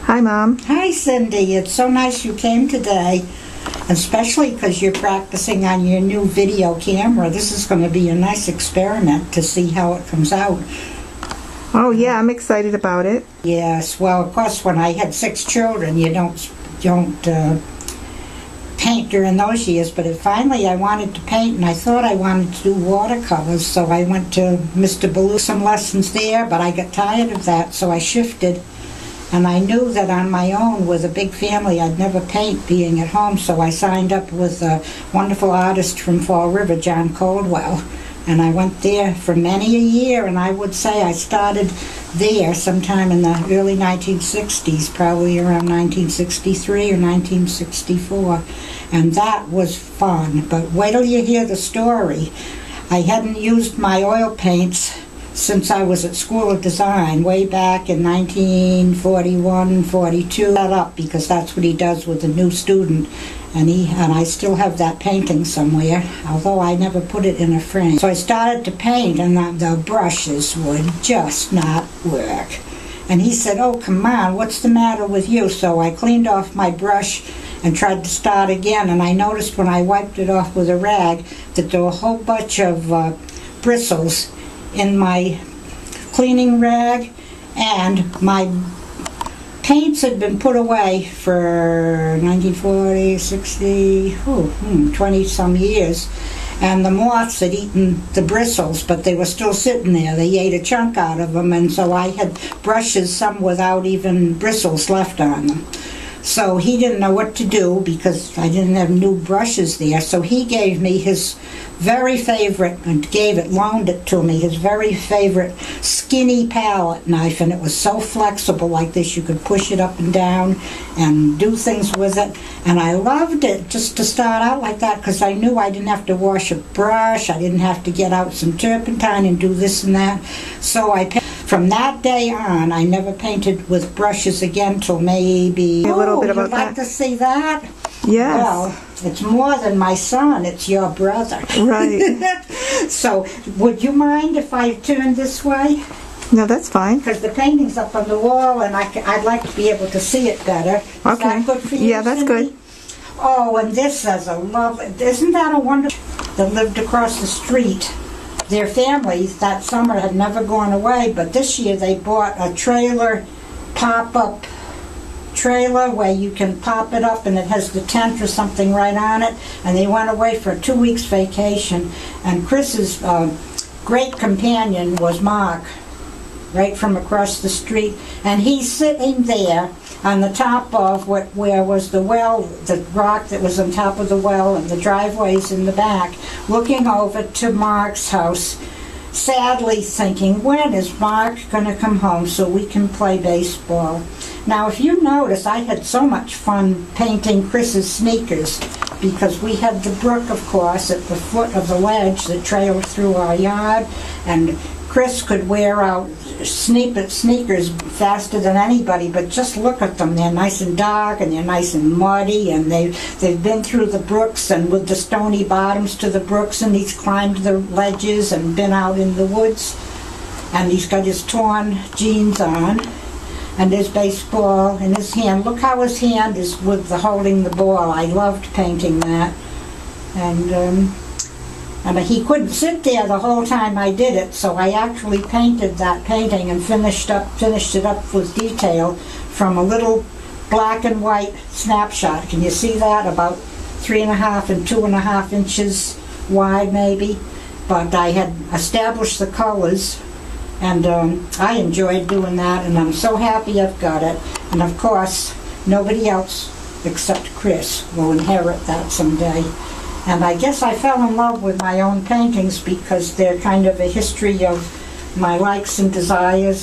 Hi, Mom. Hi, Cindy. It's so nice you came today, especially because you're practicing on your new video camera. This is going to be a nice experiment to see how it comes out. Oh, yeah, I'm excited about it. Yes, well, of course, when I had 6 children, you don't paint during those years, but finally I wanted to paint, and I thought I wanted to do watercolors, so I went to Mr. Ballou, some lessons there, but I got tired of that, so I shifted. And I knew that on my own, with a big family, I'd never paint being at home, so I signed up with a wonderful artist from Fall River, John Coldwell. And I went there for many a year, and I would say I started there sometime in the early 1960s, probably around 1963 or 1964. And that was fun. But wait till you hear the story. I hadn't used my oil paints since I was at School of Design way back in 1941, 42. That up because that's what he does with a new student, and I still have that painting somewhere, although I never put it in a frame. So I started to paint, and the brushes would just not work. And he said, "Oh, come on, what's the matter with you?" So I cleaned off my brush and tried to start again, and I noticed when I wiped it off with a rag that there were a whole bunch of bristles in my cleaning rag, and my paints had been put away for 1940, 60, 20 some years, and the moths had eaten the bristles, but they were still sitting there. They ate a chunk out of them, and so I had brushes, some without even bristles left on them. So he didn't know what to do because I didn't have new brushes there. So he gave me his very favorite, and loaned it to me, his very favorite skinny palette knife. And it was so flexible like this. You could push it up and down and do things with it. And I loved it just to start out like that because I knew I didn't have to wash a brush. I didn't have to get out some turpentine and do this and that. So from that day on, I never painted with brushes again till maybe... A little bit about that. You'd like to see that? Yes. Well, it's more than my son. It's your brother. Right. So, would you mind if I turn this way? No, that's fine. Because the painting's up on the wall, and I'd like to be able to see it better. Okay. Is that good for you, Yeah, that's Cindy? good. Oh, and this is a lovely... Isn't that a wonderful... That lived across the street. Their family that summer had never gone away, but this year they bought a trailer, pop-up trailer where you can pop it up and it has the tent or something right on it, and they went away for a 2 weeks vacation. And Chris's great companion was Mark, right from across the street, and he's sitting there on the top of where was the well, the rock that was on top of the well, and the driveway's in the back, looking over to Mark's house, sadly thinking, when is Mark going to come home so we can play baseball? Now, if you notice, I had so much fun painting Chris's sneakers because we had the brook, of course, at the foot of the ledge that trailed through our yard, and Chris could wear out sneakers faster than anybody, but just look at them. They're nice and dark, and they're nice and muddy, and they've been through the brooks and with the stony bottoms to the brooks, and he's climbed the ledges and been out in the woods, and he's got his torn jeans on and his baseball in his hand. Look how his hand is with the holding the ball. I loved painting that. And he couldn't sit there the whole time I did it, so I actually painted that painting and finished it up with detail from a little black and white snapshot. Can you see that? About 3.5 and 2.5 inches wide, maybe. But I had established the colors, and I enjoyed doing that, and I'm so happy I've got it. And of course, nobody else except Chris will inherit that someday. And I guess I fell in love with my own paintings because they're kind of a history of my likes and desires.